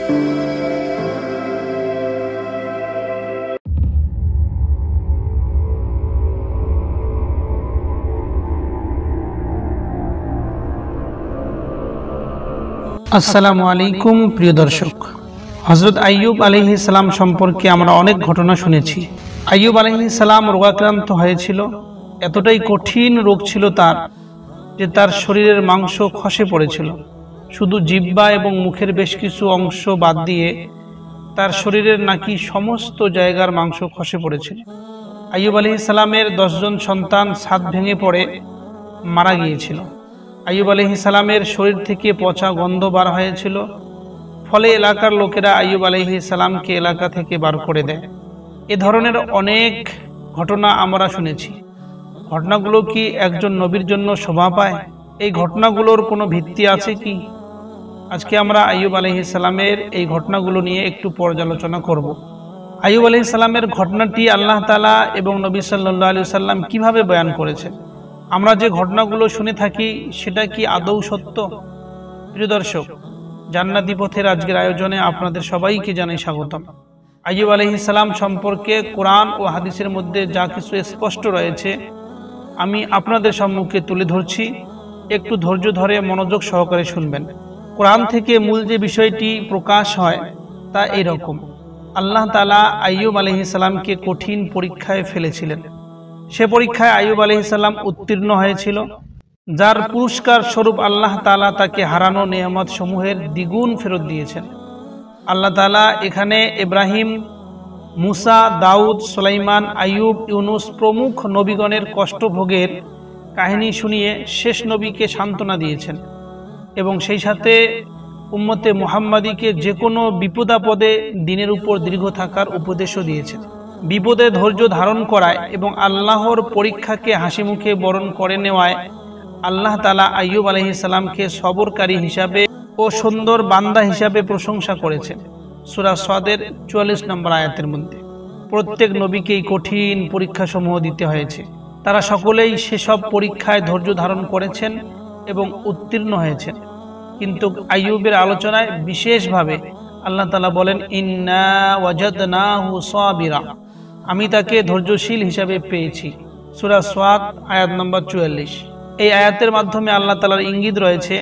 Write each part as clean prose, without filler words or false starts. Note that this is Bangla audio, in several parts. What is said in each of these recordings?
আসসালামু আলাইকুম প্রিয় দর্শক, হযরত আইয়ুব আলাইহিস সালাম সম্পর্কে আমরা অনেক ঘটনা শুনেছি। আইয়ুব আলাইহিস সালাম রোগাক্রান্ত হয়েছিল। এতটাই কঠিন রোগ ছিল তার যে তার শরীরের মাংস খসে পড়েছিল। শুধু জিহ্বা এবং মুখের বেশ কিছু অংশ বাদ দিয়ে তার শরীরের নাকি সমস্ত জায়গার মাংস খসে পড়েছিল। আইয়ুব আলাইহিস সালামের 10 জন সন্তান ছাদ ভেঙে পড়ে মারা গিয়েছিল। আইয়ুব আলাইহিস সালামের শরীর থেকে পচা গন্ধ বার হয়েছিল। ফলে এলাকার লোকেরা আইয়ুব আলাইহিস সালামকে এলাকা থেকে বার করে দেয়। এ ধরনের অনেক ঘটনা আমরা শুনেছি। ঘটনাগুলো কি একজন নবীর জন্য শোভা পায়? এই ঘটনাগুলোর কোনো ভিত্তি আছে কি? আজকে আমরা আইয়ুব আলাইহিস সালামের এই ঘটনাগুলো নিয়ে একটু পর্যালোচনা করব। আইয়ুব আলাইহিস সালামের ঘটনাটি আল্লাহ তাআলা এবং নবী সাল্লাল্লাহু আলাইহি সাল্লাম কিভাবে বয়ান করেছেন? আমরা যে ঘটনাগুলো শুনে থাকি সেটা কি আদৌ সত্য? প্রিয় দর্শক, জান্নাতি পথের আজকের আয়োজনে আপনাদের সবাইকে জানাই স্বাগতম। আইয়ুব আলাইহিস সালাম সম্পর্কে কোরআন ও হাদিসের মধ্যে যা কিছু স্পষ্ট রয়েছে আমি আপনাদের সম্মুখে তুলে ধরছি। একটু ধৈর্য ধরে মনোযোগ সহকারে শুনবেন। কোরআন থেকে মূল যে বিষয়টি প্রকাশ হয় তা এইরকম: আল্লাহ তাআলা আইয়ুব আলাইহিস সালামকে কঠিন পরীক্ষায় ফেলেছিলেন। সে পরীক্ষায় আইয়ুব আলাইহিস সালাম উত্তীর্ণ হয়েছিল, যার পুরস্কার স্বরূপ আল্লাহ তাআলা তাকে হারানো নেয়ামত সমূহের দ্বিগুণ ফেরত দিয়েছেন। আল্লাহ তাআলা এখানে ইব্রাহিম, মুসা, দাউদ, সুলাইমান, আইয়ুব, ইউনুস প্রমুখ নবীগণের কষ্টভোগের কাহিনী শুনিয়ে শেষ নবীকে সান্ত্বনা দিয়েছেন এবং সেই সাথে উম্মতে মুহাম্মাদীকে যে কোনো বিপদাপদে দ্বীনের উপর দৃঢ় থাকার উপদেশও দিয়েছেন। বিপদে ধৈর্য ধারণ করায় এবং আল্লাহর পরীক্ষাকে হাসি মুখে বরণ করে নেওয়ায় আল্লাহ তাআলা আইয়ুব আলাইহিস সালামকে সবরকারী হিসাবে ও সুন্দর বান্দা হিসাবে প্রশংসা করেছেন। সূরা সাদের 44 নম্বর আয়াতের মধ্যে প্রত্যেক নবীকেই কঠিন পরীক্ষাসমূহ দিতে হয়েছে। তারা সকলেই সেসব পরীক্ষায় ধৈর্য ধারণ করেছেন এবং উত্তীর্ণ হয়েছেন। কিন্তু আইয়ুবের আলোচনায় বিশেষভাবে আল্লাহ তাআলা বলেন, ইন্না ওয়াজাদনাহু সাবিরা, আমি তাকে ধৈর্যশীল হিসাবে পেয়েছি। সূরা সাদ আয়াত নম্বর 44। এই আয়াতের মাধ্যমে আল্লাহ তাআলার ইঙ্গিত রয়েছে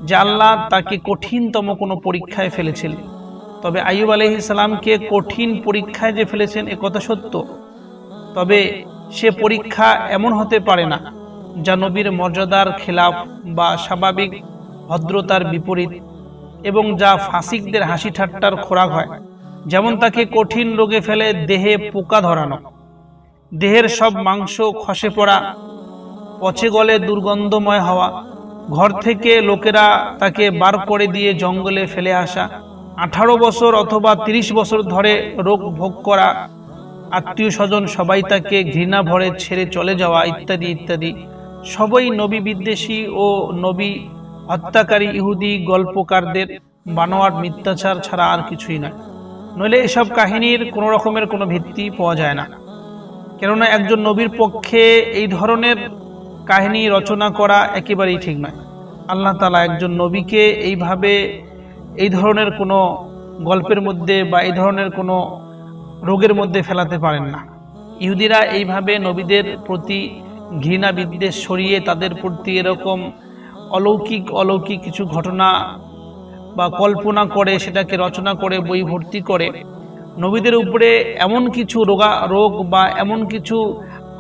যে আল্লাহ তাকে কঠিনতম কোনো পরীক্ষায় ফেলেছিলেন। তবে আইয়ুব আলাইহিস সালামকে কঠিন পরীক্ষায় যে ফেলেছেন এ কথা সত্য, তবে সে পরীক্ষা এমন হতে পারে না যা নবীর মর্যাদার খেলাফ বা স্বাভাবিক ভদ্রতার বিপরীত এবং যা ফাসিকদের হাসি ঠাট্টার খোরাক হয়। যেমন তাকে কঠিন রোগে ফেলে দেহে পোকা ধরানো, দেহের সব মাংস খসে পড়া, পচে গলে দুর্গন্ধময় হওয়া, ঘর থেকে লোকেরা তাকে বার করে দিয়ে জঙ্গলে ফেলে আসা, 18 বছর অথবা 30 বছর ধরে রোগ ভোগ করা, আত্মীয় স্বজন সবাই তাকে ঘৃণা ভরে ছেড়ে চলে যাওয়া ইত্যাদি ইত্যাদি সবই নবী বিদ্বেষী ও নবী হত্যাকারী ইহুদি গল্পকারদের বানোয়াট মিথ্যাচার ছাড়া আর কিছুই নয়। নইলে এসব কাহিনীর কোনো রকমের কোনো ভিত্তি পাওয়া যায় না। কেননা একজন নবীর পক্ষে এই ধরনের কাহিনী রচনা করা একেবারেই ঠিক নয়। আল্লাহ তাআলা একজন নবীকে এইভাবে এই ধরনের কোনো গল্পের মধ্যে বা এই ধরনের কোনো রোগের মধ্যে ফেলাতে পারেন না। ইহুদিরা এইভাবে নবীদের প্রতি ঘৃণা বিদ্বেষ ছড়িয়ে তাদের প্রতি এরকম অলৌকিক কিছু ঘটনা বা কল্পনা করে সেটাকে রচনা করে বই ভর্তি করে নবীদের উপরে এমন কিছু রোগ বা এমন কিছু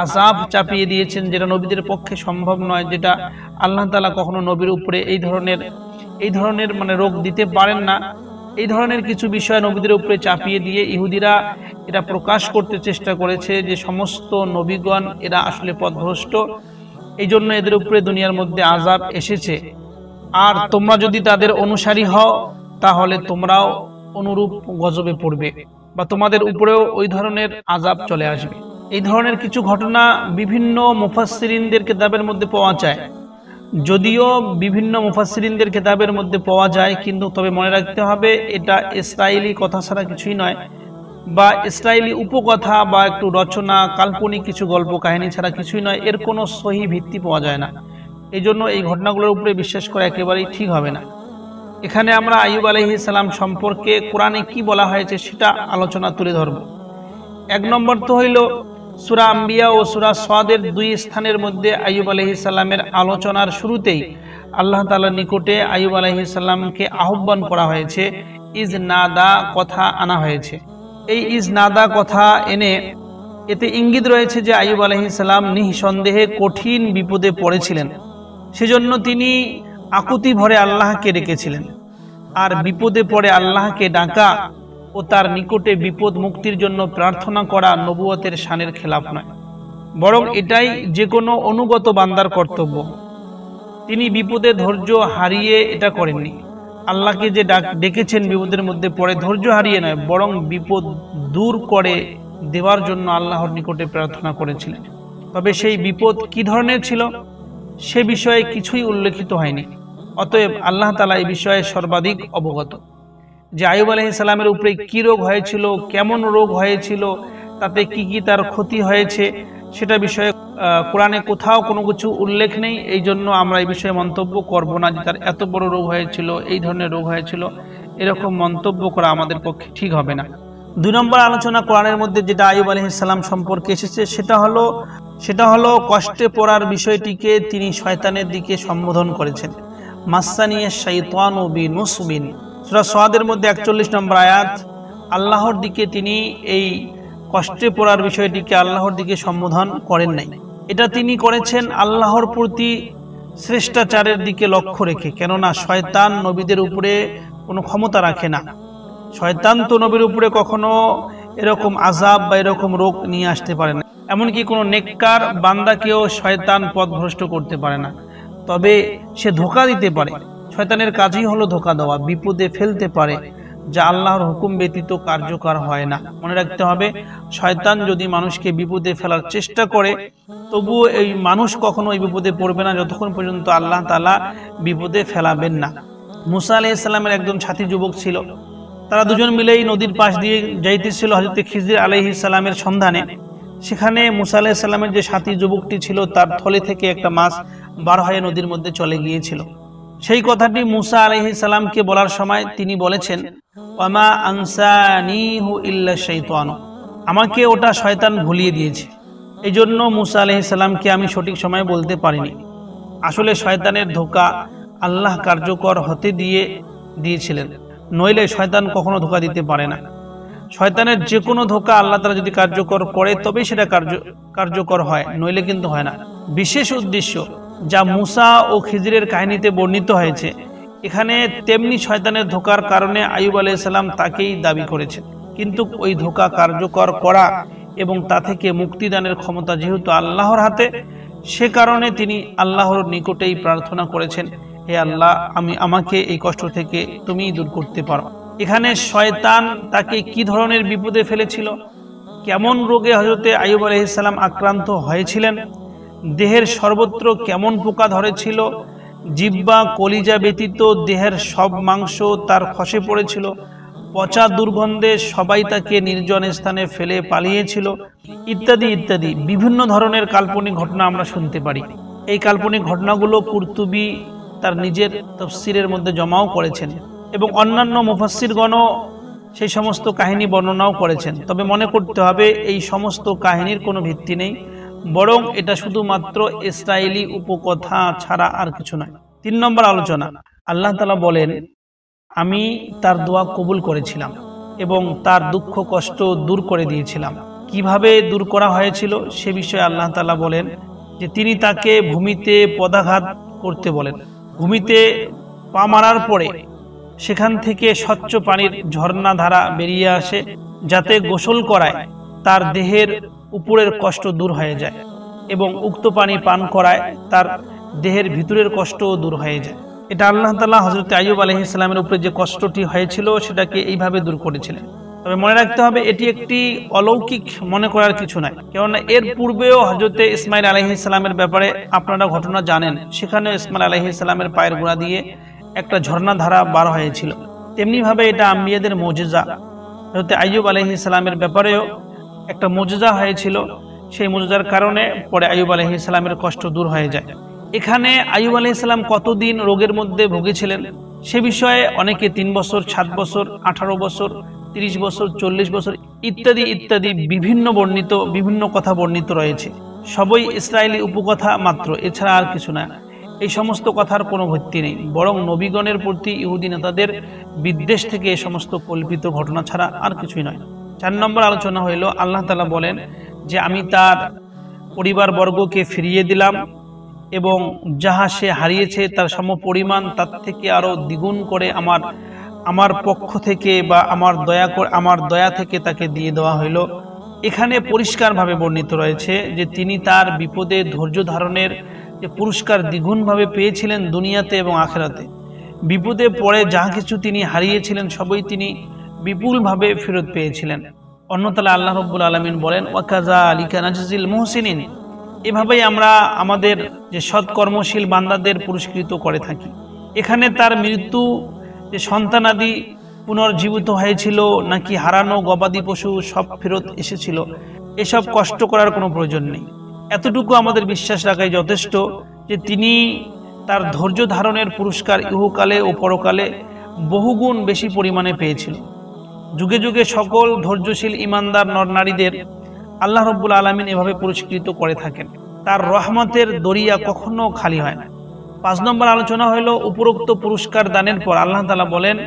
আযাব চাপিয়ে দিয়েছেন যেটা নবীদের পক্ষে সম্ভব নয়, যেটা আল্লাহ তাআলা কখনো নবীর উপরে এই ধরনের মানে রোগ দিতে পারেন না। এই ধরনের কিছু বিষয় নবীদের উপরে চাপিয়ে দিয়ে ইহুদিরা এটা প্রকাশ করতে চেষ্টা করেছে যে সমস্ত নবীগণ এরা আসলে পথভ্রষ্ট, এই জন্য এদের উপরে দুনিয়ার মধ্যে আযাব এসেছে, আর তোমরা যদি তাদের অনুসারী হও তাহলে তোমরাও অনুরূপ গজবে পড়বে বা তোমাদের উপরেও ওই ধরনের আযাব চলে আসবে। এই ধরনের কিছু ঘটনা বিভিন্ন মুফাসসিরিনদের কিতাবের মধ্যে পাওয়া যায়। যদিও বিভিন্ন মুফাসসিরিনদের কিতাবের মধ্যে পাওয়া যায়, কিন্তু তবে মনে রাখতে হবে এটা ইসরায়েলি কথা ছাড়া কিছুই নয়, বা ইসরায়েলি উপকথা বা একটু রচনা কাল্পনিক কিছু গল্প কাহিনী ছাড়া কিছুই নয়। এর কোনো সহি ভিত্তি পাওয়া যায় না। এই জন্য এই ঘটনাগুলোর উপরে বিশ্বাস করা একেবারেই ঠিক হবে না। এখানে আমরা আইয়ুব আলাইহিস সালাম সম্পর্কে কোরআনে কি বলা হয়েছে সেটা আলোচনা তুলে ধরব। এক নম্বর তো হইল সূরা আম্বিয়া ও সূরা সাদের দুই স্থানের মধ্যে আইয়ুব আলাইহিস সালামের আলোচনার শুরুতেই আল্লাহ তাআলার নিকটে আইয়ুব আলাইহিস সালামকে আহ্বান করা হয়েছে, ইজ নাদা কথা আনা হয়েছে। এই ইজ নাদা কথা এনে এতে ইঙ্গিত রয়েছে যে আইয়ুব আলাইহিস সালাম নিঃসন্দেহে কঠিন বিপদে পড়েছিলেন, সেজন্য তিনি আকুতি ভরে আল্লাহকে ডেকেছিলেন। আর বিপদে পড়ে আল্লাহকে ডাকা ও তার নিকটে বিপদ মুক্তির জন্য প্রার্থনা করা নবুয়তের শানের খেলাফ নয়, বরং এটাই যে কোনো অনুগত বান্দার কর্তব্য। তিনি বিপদে ধৈর্য হারিয়ে এটা করেননি। আল্লাহকে যে ডেকেছেন বিপদের মধ্যে পড়ে ধৈর্য হারিয়ে নয়, বরং বিপদ দূর করে দেওয়ার জন্য আল্লাহর নিকটে প্রার্থনা করেছিলেন। তবে সেই বিপদ কি ধরনের ছিল সে বিষয়ে কিছুই উল্লেখিত হয়নি। অতএব আল্লাহ তাআলা এই বিষয়ে সর্বাধিক অবগত। যে আইয়ুব আলাইহিস সালামের উপরে কি রোগ হয়েছিল, কেমন রোগ হয়েছিল, তাতে কি কি তার ক্ষতি হয়েছে সেটা বিষয়ে কোরআনে কোথাও কোনো কিছু উল্লেখ নেই। এই জন্য আমরা এই বিষয়ে মন্তব্য করব না যে তার এত বড় রোগ হয়েছিল, এই ধরনের রোগ হয়েছিল, এরকম মন্তব্য করা আমাদের পক্ষে ঠিক হবে না। দুই নম্বর আলোচনা কোরআনের মধ্যে যেটা আইয়ুব আলাইহিস সালাম সম্পর্কে এসেছে সেটা হলো কষ্টে পড়ার বিষয়টিকে তিনি শয়তানের দিকে সম্বোধন করেছেন। মাসানিয়াশ শাইতানু বিনুসবিন, সূরা সাদের মধ্যে 41 নম্বর আয়াত। আল্লাহর দিকে তিনি এই কষ্টে পড়ার বিষয়টিকে আল্লাহর দিকে সম্বোধন করেন নাই, এটা তিনি করেছেন আল্লাহর প্রতি শ্রেষ্টাচারের দিকে লক্ষ্য রেখে। কেননা শয়তান নবীদের উপরে কোনো ক্ষমতা রাখে না। শয়তান তো নবীর উপরে কখনো এরকম আযাব বা এরকম রোগ নিয়ে আসতে পারে না। এমনকি কোনো নেককার বান্দাকেও শয়তান পথভ্রষ্ট করতে পারে না। তবে সে ধোঁকা দিতে পারে। শয়তানের কাজই হলো ধোঁকা দেওয়া, বিপদে ফেলতে পারে, যা আল্লাহর হুকুম ব্যতীত কার্যকর হয় না। মনে রাখতে হবে, শয়তান যদি মানুষকে বিপদে ফেলার চেষ্টা করে তবুও এই মানুষ কখনো এই বিপদে পড়বে না যতক্ষণ পর্যন্ত আল্লাহ তাআলা বিপদে ফেলাবেন না। মুসা আলাইহিস সালামের একজন সাথী যুবক ছিল। তারা দুজন মিলেই নদীর পাশ দিয়ে যাইতেছিল হযরত খিজির আলাইহিস সালামের সন্ধানে। সেখানে মুসা আলাইহিস সালামের যে সাথী যুবকটি ছিল তার থলে থেকে একটা মাছ বার হয়ে নদীর মধ্যে চলে গিয়েছিল। সেই কথাটি মুসা আলাইহিস সালামকে বলার সময় তিনি বলেছেন, ওয়ামা আনসানিহু ইল্লা শাইতান, আমাকে ওটা শয়তান ভুলিয়ে দিয়েছে। এই জন্য মুসা আলাইহিস সালামকে আমি সঠিক সময় বলতে পারিনি। আসলে শয়তানের ধোঁকা আল্লাহ কার্যকর হতে দিয়েছিলেন, নইলে শয়তান কখনো ধোঁকা দিতে পারে না। শয়তানের যে কোনো ধোঁকা আল্লাহ তাআলা যদি কার্যকর করে তবেই সেটা কার্যকর হয়, নইলে কিন্তু হয় না। বিশেষ উদ্দেশ্য যা মুসা ও খিজিরের কাহিনীতে বর্ণিত হয়েছে, এখানে তেমনি শয়তানের ধোঁকার কারণে আইয়ুব আলাইহিস সালাম তাকেই দাবি করেছেন। কিন্তু ওই ধোঁকা কার্যকর করা এবং তা থেকে মুক্তিদানের ক্ষমতা যেহেতু আল্লাহর হাতে, সে কারণে তিনি আল্লাহর নিকটেই প্রার্থনা করেছেন, হে আল্লাহ, আমাকে এই কষ্ট থেকে তুমিই দূর করতে পারো। এখানে শয়তান তাকে কি ধরনের বিপদে ফেলেছিল, কেমন রোগে হযরত আইয়ুব আলাইহিস সালাম আক্রান্ত হয়েছিলেন, দেহের সর্বত্র কেমন পোকা ধরেছিল, জিহ্বা কলিজা ব্যতীত দেহের সব মাংস তার খসে পড়েছিল, পচা দুর্গন্ধে সবাই তাকে নির্জন স্থানে ফেলে পালিয়েছিল, ইত্যাদি ইত্যাদি বিভিন্ন ধরনের কাল্পনিক ঘটনা আমরা শুনতে পারি। এই কাল্পনিক ঘটনাগুলো কুরতুবী তার নিজের তাফসীরের মধ্যে জমাও করেছেন এবং অন্যান্য মুফাসসিরগণও সেই সমস্ত কাহিনী বর্ণনাও করেছেন। তবে মনে করতে হবে এই সমস্ত কাহিনীর কোনো ভিত্তি নেই, বরং এটা শুধুমাত্র ইসরায়েলি উপকথা ছাড়া আর কিছু নয়। 3 নম্বর আলোচনা, আল্লাহ তাআলা বলেন, আমি তার দোয়া কবুল করেছিলাম এবং তার দুঃখ কষ্ট দূর করে দিয়েছিলাম। কিভাবে দূর করা হয়েছিল সে বিষয়ে আল্লাহ তাআলা বলেন যে তিনি তাকে ভূমিতে পদাঘাত করতে বলেন। ভূমিতে পা মারার পরে সেখান থেকে স্বচ্ছ পানির ঝর্ণা ধারা বেরিয়ে আসে, যাতে গোসল করায় তার দেহের উপরের কষ্ট দূর হয়ে যায় এবং উক্ত পানি পান করায় তার দেহের ভিতরের কষ্টও দূর হয়ে যায়। এটা আল্লাহ তাআলা হযরত আইয়ুব আলাইহিস সালামের উপরে যে কষ্টটি হয়েছিল সেটাকে এইভাবে দূর করেছিলেন। তবে মনে রাখতে হবে এটি একটি অলৌকিক মনে করার কিছু নয়, কেননা এর পূর্বেও হযরত ইসমাঈল আলাইহিস সালামের ব্যাপারে আপনারা ঘটনা জানেন। সেখানেও ইসমাঈল আলাইহিস সালামের পায়ের গোড়া দিয়ে একটা ঝর্ণা ধারা বার হয়েছিল। তেমনিভাবে এটা আম্বিয়াদের মুজিজা। হযরত আইয়ুব আলাইহিস সালামের ব্যাপারেও একটা মুজিজা হয়েছিল, সেই মুজিজার কারণে পরে আইয়ুব আলাইহিস সালামের কষ্ট দূর হয়ে যায়। এখানে আইয়ুব আলাইহিস সালাম কতদিন রোগের মধ্যে ভুগেছিলেন সে বিষয়ে অনেকে 3 বছর, 7 বছর, 18 বছর, 30 বছর, 40 বছর ইত্যাদি ইত্যাদি বিভিন্ন কথা বর্ণিত রয়েছে। সবই ইসরায়েলি উপকথা মাত্র, এছাড়া আর কিছু না। এই সমস্ত কথার কোনো ভিত্তি নেই, বরং নবীগণের প্রতি ইহুদি নেতাদের বিদ্বেষ থেকে এই সমস্ত কল্পিত ঘটনা ছাড়া আর কিছুই নয়। 4 নম্বর আলোচনা হইল, আল্লাহ তাআলা বলেন যে আমি তার পরিবারবর্গকে ফিরিয়ে দিলাম এবং যাহা সে হারিয়েছে তার সমপরিমাণ তার থেকে আরো দ্বিগুণ করে আমার পক্ষ থেকে বা আমার দয়া থেকে তাকে দিয়ে দেওয়া হইল। এখানে পরিষ্কারভাবে বর্ণিত রয়েছে যে তিনি তার বিপদে ধৈর্য ধারণের যে পুরস্কার দ্বিগুণভাবে পেয়েছিলেন দুনিয়াতে এবং আখিরাতে। বিপদে পড়ে যা কিছু তিনি হারিয়েছিলেন সবই তিনি বিপুলভাবে ফেরত পেয়েছিলেন। অন্যতলা আল্লাহ রাব্বুল আলামিন বলেন, ওয়াকাযালিকা নাজজিল মুহসিনিন, এভাবেই আমরা আমাদের যে সৎকর্মশীল বান্দাদের পুরস্কৃত করে থাকি। এখানে তার মৃত্যু, যে সন্তানাদি পুনর্জীবিত হয়েছিল নাকি হারানো গবাদি পশু সব ফেরত এসেছিল, এসব কষ্ট করার কোনো প্রয়োজন নেই। এতটুকু আমাদের বিশ্বাস রাখাই যথেষ্ট যে তিনি তার ধৈর্য ধারণের পুরস্কার ইহকালে ও পরকালে বহুগুণ বেশি পরিমাণে পেয়েছিল। যুগে যুগে সকল ধৈর্যশীল ইমানদার নরনারীদের আল্লাহ রাব্বুল আলামিন এভাবে পুরস্কৃত করে থাকেন। তার রহমতের দরিয়া কখনো খালি হয় না। 5 নম্বর আলোচনা হলো, উপরোক্ত পুরস্কার দানের পর আল্লাহ তাআলা বলেন,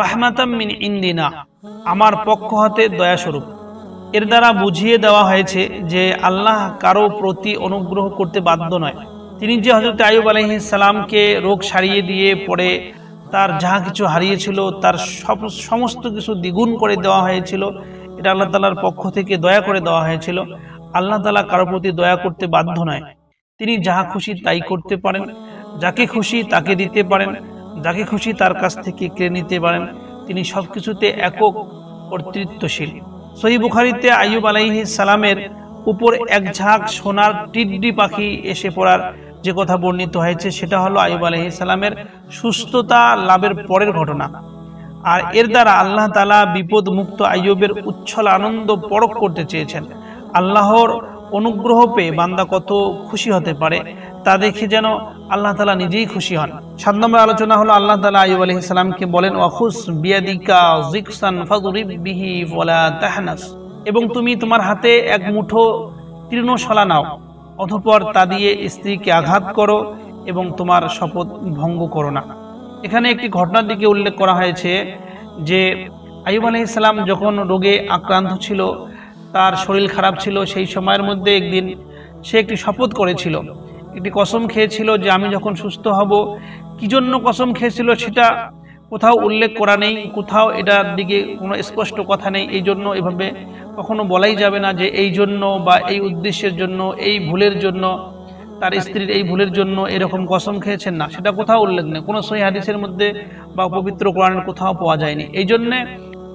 রাহমাতাম মিন ইনদিনা, আমার পক্ষ হতে দয়াস্বরূপ। এর দ্বারা বুঝিয়ে দেওয়া হয়েছে যে আল্লাহ কারো প্রতি অনুগ্রহ করতে বাধ্য নয়। তিনি যে হযরত আইয়ুব আলাইহিস সালামকে রোগ সারিয়ে দিয়ে পরে তার যাহা কিছু হারিয়েছিল তার সমস্ত কিছু দ্বিগুণ করে দেওয়া হয়েছিল, এটা আল্লাহ তাআলার পক্ষ থেকে দয়া করে দেওয়া হয়েছিল। আল্লাহ তাআলা কারো প্রতি দয়া করতে বাধ্য নয়। তিনি যাহা খুশি তাই করতে পারেন, যাকে খুশি তাকে দিতে পারেন, যাকে খুশি তার কাছ থেকে কেড়ে নিতে পারেন। তিনি সবকিছুতে একক কর্তৃত্বশীল। সহিহ বুখারীতে আইয়ুব আলাইহিস সালামের উপর এক ঝাঁক সোনার টিড্ডি পাখি এসে পড়ার যে কথা বর্ণিত হয়েছে সেটা হলো আইয়ুব আলাইহিস সালামের সুস্থতা লাভের পরের ঘটনা। আর এর দ্বারা আল্লাহ তাআলা বিপদ মুক্ত আইয়ুবের উচ্ছল আনন্দ পরখ করতে চেয়েছেন। আল্লাহর অনুগ্রহ পেয়ে বান্দা কত খুশি হতে পারে তা দেখে যেন আল্লাহ তাআলা নিজেই খুশি হন। 7 নম্বর আলোচনা হলো, আল্লাহ তাআলা আইয়ুব আলাইহিস সালামকে বলেন, ওয়াখুস বিয়াদিকা যিকসান ফাদরিব বিহি ওয়ালা তাহনাস, এবং তুমি তোমার হাতে এক মুঠো তৃণশলা নাও, অতঃপর তা দিয়ে স্ত্রীকে আঘাত করো এবং তোমার শপথ ভঙ্গ করো না। এখানে একটি ঘটনার দিকে উল্লেখ করা হয়েছে যে আইয়ুব আলাইহিস সালাম যখন রোগে আক্রান্ত ছিল, তার শরীর খারাপ ছিল, সেই সময়ের মধ্যে একদিন সে একটি শপথ করেছিল, একটি কসম খেয়েছিল যে আমি যখন সুস্থ হব। কি জন্য কসম খেয়েছিল সেটা কোথাও উল্লেখ করা নেই, কোথাও এটার দিকে কোনো স্পষ্ট কথা নেই। এই জন্য এভাবে কখনো বলাই যাবে না যে এই জন্য বা এই উদ্দেশ্যের জন্য, এই ভুলের জন্য, তার স্ত্রীর এই ভুলের জন্য এরকম কসম খেয়েছেন না, সেটা কোথাও উল্লেখ নেই, কোনো সহিহ হাদিসের মধ্যে বা পবিত্র কোরআনের কোথাও পাওয়া যায়নি। এই জন্যে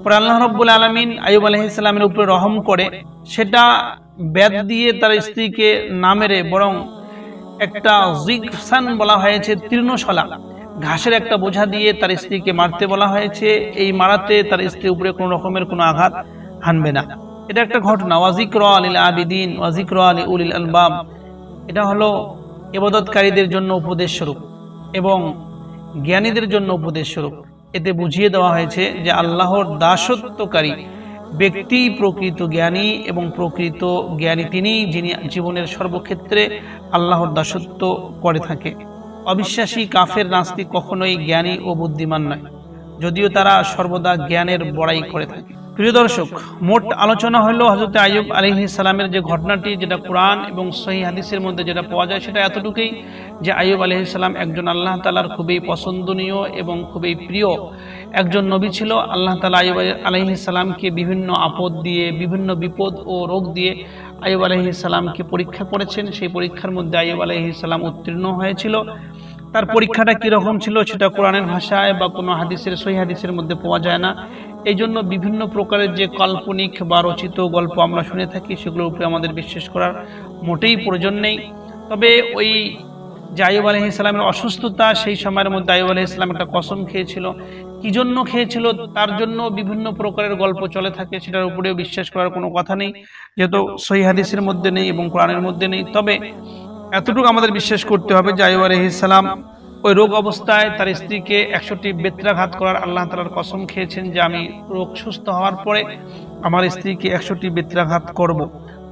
পরে আল্লাহ রাব্বুল আলামিন আইয়ুব আলাইহিস সালামের উপরে রহম করে সেটা বেদ দিয়ে তার স্ত্রীকে না মেরে বরং একটা জিকসান বলা হয়েছে, তৃণশলা ঘাসের একটা বোঝা দিয়ে তার স্ত্রীকে মারতে বলা হয়েছে। এই মারাতে তার স্ত্রীর উপরে কোনো রকমের কোনো আঘাত হানবে না। এটা একটা ঘটনা। ওয়াজিকরা লিল আবিদিন ওয়াজিকরা লিউলিল আলবাব, এটা হলো ইবাদতকারীদের জন্য উপদেশ স্বরূপ এবং জ্ঞানীদের জন্য উপদেশ স্বরূপ। এতে বুঝিয়ে দেওয়া হয়েছে যে আল্লাহর দাসত্বকারী ব্যক্তি প্রকৃত জ্ঞানী, এবং প্রকৃত জ্ঞানী তিনি যিনি জীবনের সর্বক্ষেত্রে আল্লাহর দাসত্ব করে থাকে। অবিশ্বাসী কাফের নাস্তিক কখনোই জ্ঞানী ও বুদ্ধিমান নয়, যদিও তারা সর্বদা জ্ঞানের বড়াই করে থাকে। প্রিয় দর্শক, মোট আলোচনা হলো হযরত আইয়ুব আলাইহিস সালামের যে ঘটনাটি, যেটা কোরআন এবং সহিহ হাদিসের মধ্যে যেটা পাওয়া যায় সেটা এতটুকুই যে আইয়ুব আলাইহিস সালাম একজন আল্লাহ তাআলার খুবই পছন্দনীয় এবং খুবই প্রিয় একজন নবী ছিল। আল্লাহ তাআলা আইয়ুব আলাইহিস সালামকে বিভিন্ন আপদ দিয়ে, বিভিন্ন বিপদ ও রোগ দিয়ে আইয়ুব আলাইহিস সালামকে পরীক্ষা করেছেন। সেই পরীক্ষার মধ্যে আইয়ুব আলাইহিস সালাম উত্তীর্ণ হয়েছিল। তার পরীক্ষাটা কীরকম ছিল সেটা কোরআনের ভাষায় বা কোনো হাদিসের, সহিহ হাদিসের মধ্যে পাওয়া যায় না। এই জন্য বিভিন্ন প্রকারের যে কাল্পনিক বা রচিত গল্প আমরা শুনে থাকি সেগুলোর উপরে আমাদের বিশ্বাস করার মোটেই প্রয়োজন নেই। তবে ওই যে আইয়ুব আলাইহিস সালামের অসুস্থতা, সেই সময়ের মধ্যে আইয়ুব আলাইহিস সালাম একটা কসম খেয়েছিল। কি জন্য খেয়েছিল তার জন্য বিভিন্ন প্রকারের গল্প চলে থাকে, সেটার উপরেও বিশ্বাস করার কোনো কথা নেই, যেহেতু সহিহ হাদিসের মধ্যে নেই এবং কোরআনের মধ্যে নেই। তবে এতটুকু আমাদের বিশ্বাস করতে হবে যে আইয়ুব আলাইহিস সালাম ওই রোগ অবস্থায় তার স্ত্রীকে 100টি বেত্রাঘাত করার আল্লাহ তাআলার কসম খেয়েছেন যে আমি রোগ সুস্থ হওয়ার পরে আমার স্ত্রীকে 100টি বেত্রাঘাত করব।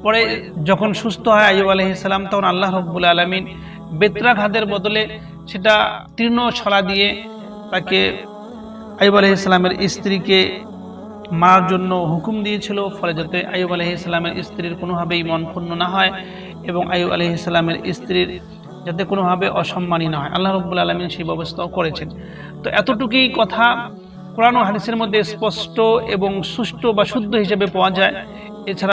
পরে যখন সুস্থ হয় আইয়ুব আলাইহিস সালাম, তখন আল্লাহ রাব্বুল আলামিন বেত্রাঘাতের বদলে সেটা তীর্ণ ছড়া দিয়ে তাকে আইয়ুব আলাইহিস সালামের স্ত্রীকে মারার জন্য হুকুম দিয়েছিল, ফলে যাতে আইয়ুব আলাইহিস সালামের স্ত্রীর কোনোভাবেই মন ক্ষুণ্ণ না হয় এবং আইয়ুব আলাইহিস সালামের স্ত্রীর যাতে কোনোভাবে অসম্মানী না হয়। আল্লাহ রাব্বুল আলামিন সেই ব্যবস্থাও করেছেন। তো এতটুকুই কথা কোরআন ও হাদিসের মধ্যে স্পষ্ট এবং সুষ্ঠু বা শুদ্ধ হিসেবে পাওয়া যায়। এছাড়া